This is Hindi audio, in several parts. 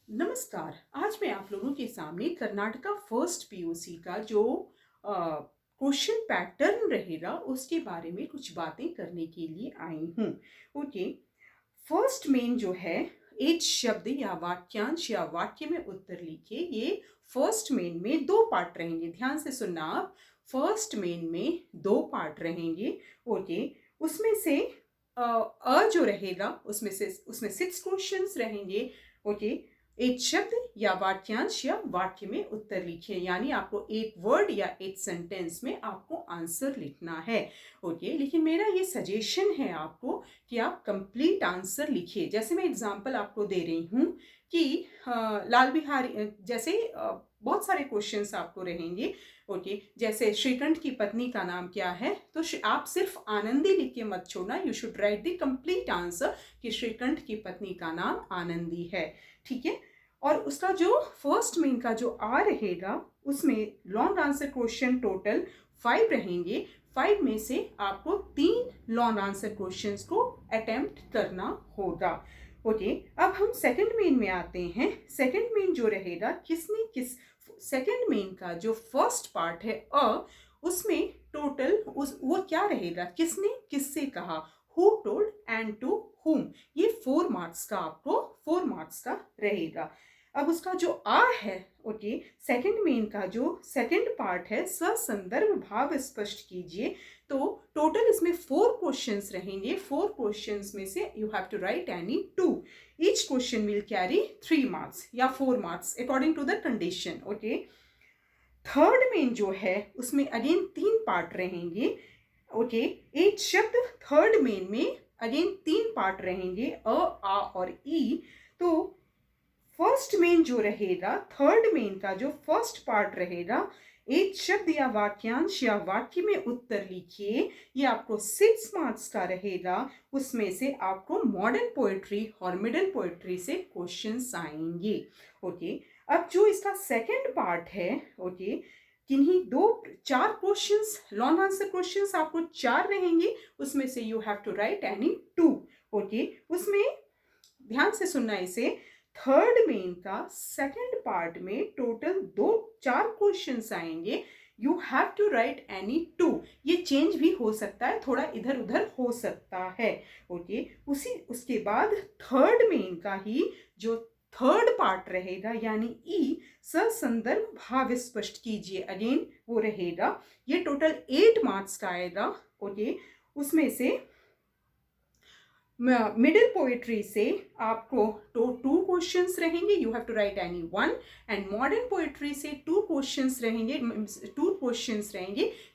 नमस्कार। आज मैं आप लोगों के सामने कर्नाटका फर्स्ट पीयूसी का जो क्वेश्चन पैटर्न रहेगा उसके बारे में कुछ बातें करने के लिए आई हूँ। ओके, फर्स्ट मेन जो है, एक शब्द या वाक्यांश या वाक्य में उत्तर लिखिए। ये फर्स्ट मेन में दो पार्ट रहेंगे, ध्यान से सुनना आप। फर्स्ट मेन में दो पार्ट रहेंगे। ओके, उसमें से जो रहेगा उसमें 6 क्वेश्चंस रहेंगे। ओके, एक शब्द या वाक्यांश या वाक्य में उत्तर लिखिए, यानी आपको एक वर्ड या एक सेंटेंस में आपको आंसर लिखना है। ओके, लेकिन मेरा ये सजेशन है आपको कि आप कंप्लीट आंसर लिखिए। जैसे मैं एग्जांपल आपको दे रही हूँ कि लाल बिहारी जैसे बहुत सारे क्वेश्चंस आपको रहेंगे। ओके, जैसे श्रीकंठ की पत्नी का नाम क्या है, तो आप सिर्फ आनंदी लिख के मत छोड़ना। You should write the complete answer कि श्रीकंठ की पत्नी का नाम आनंदी है। ठीक है, और उसका जो फर्स्ट मेन का जो आ रहेगा उसमें लॉन्ग आंसर क्वेश्चन टोटल 5 रहेंगे। 5 में से आपको 3 लॉन्ग आंसर क्वेश्चंस को अटेम्प्ट करना होगा। ओके, अब हम सेकंड मेन में आते हैं। सेकंड मेन जो रहेगा, किसने किस सेकंड मेन का जो फर्स्ट पार्ट है उसमें टोटल वो क्या रहेगा, किसने किससे कहा, who told and to whom। ये 4 मार्क्स का आपको 4 मार्क्स का रहेगा। अब उसका जो आ है, ओके, सेकंड मेन का जो सेकंड पार्ट है, ससंदर्भ भाव स्पष्ट कीजिए। तो टोटल इसमें 4 क्वेश्चंस रहेंगे। 4 क्वेश्चंस में से you have to write any 2। Each question will carry 3 marks या 4 marks according to the condition. Okay, third main जो है उसमें अगेन 3 पार्ट रहेंगे। ओके, एक शब्द थर्ड मेन में अगेन 3 पार्ट रहेंगे, आ और ई। तो फर्स्ट मेन जो रहेगा, थर्ड मेन का जो फर्स्ट पार्ट रहेगा, एक शब्द या वाक्यांश या वाक्य में उत्तर लिखिए। ये आपको 6 मार्क्स का रहेगा। उसमें से आपको मॉडर्न पोएट्री और मिडल पोएट्री से क्वेश्चंस आएंगे। ओके, अब जो इसका सेकंड पार्ट है, ओके, किन्हीं 4 क्वेश्चंस लॉन्ग आंसर क्वेश्चंस आपको 4 रहेंगे। उसमें से you have to write any 2। Okay, उसमें ध्यान से सुनना इसे। थर्ड मेन का सेकंड पार्ट में टोटल 4 क्वेश्चंस आएंगे। You have to write any 2। ये चेंज भी हो सकता है, थोड़ा इधर उधर हो सकता है। ओके, उसके बाद थर्ड मेन का ही जो थर्ड पार्ट रहेगा, यानी ई, ससंदर्भ भाव स्पष्ट कीजिए, अगेन वो रहेगा। ये टोटल 8 मार्क्स का आएगा। ओके, उसमें से मिडिल पोएट्री से आपको 2 क्वेश्चंस रहेंगे, you have to write any 1। And modern poetry से 2 क्वेश्चंस रहेंगे,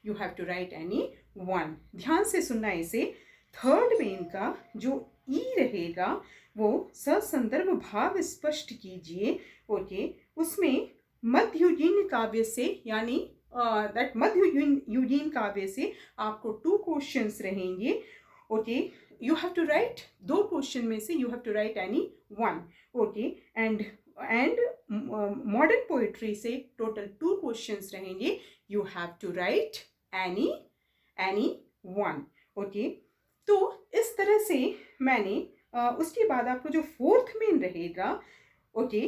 you have to write any 1। ध्यान से सुनना इसे। थर्ड मेन का जो ई रहेगा वो ससंदर्भ भाव स्पष्ट कीजिए। ओके, उसमें मध्ययुगीन काव्य से, यानी दैट मध्ययुगीन काव्य से आपको 2 क्वेश्चंस रहेंगे। Okay, you have to write 2 question में से you have to write any 1। Okay, and modern poetry से टोटल 2 क्वेश्चंस रहेंगे, you have to write any 1। Okay, तो इस तरह से मैंने उसके बाद आपको जो फोर्थ मेन रहेगा, ओके,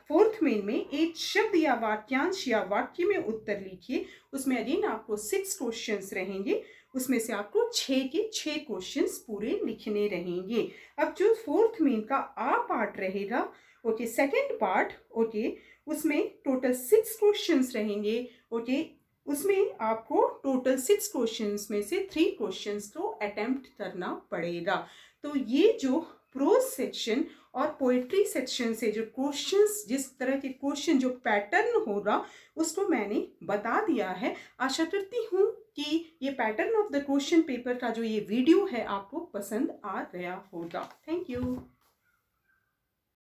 फोर्थ मेन में एक शब्द या वाक्यांश या वाक्य में उत्तर लिखिए। उसमें अगेन आपको 6 क्वेश्चंस रहेंगे। उसमें से आपको 6 के 6 क्वेश्चंस पूरे लिखने रहेंगे। अब जो फोर्थ मेन का आ पार्ट रहेगा, ओके, सेकंड पार्ट, ओके, उसमें टोटल 6 क्वेश्चंस रहेंगे। ओके, उसमें आपको टोटल 6 क्वेश्चंस में से 3 क्वेश्चंस को अटेम्प्ट करना पड़ेगा। तो ये जो प्रोज सेक्शन और पोएट्री सेक्शन से जो क्वेश्चंस, जिस तरह के क्वेश्चन जो पैटर्न होगा, उसको मैंने बता दिया है। आशा करती हूँ कि ये pattern of the question paper का जो ये वीडियो है आपको पसंद आ गया होगा। Thank you.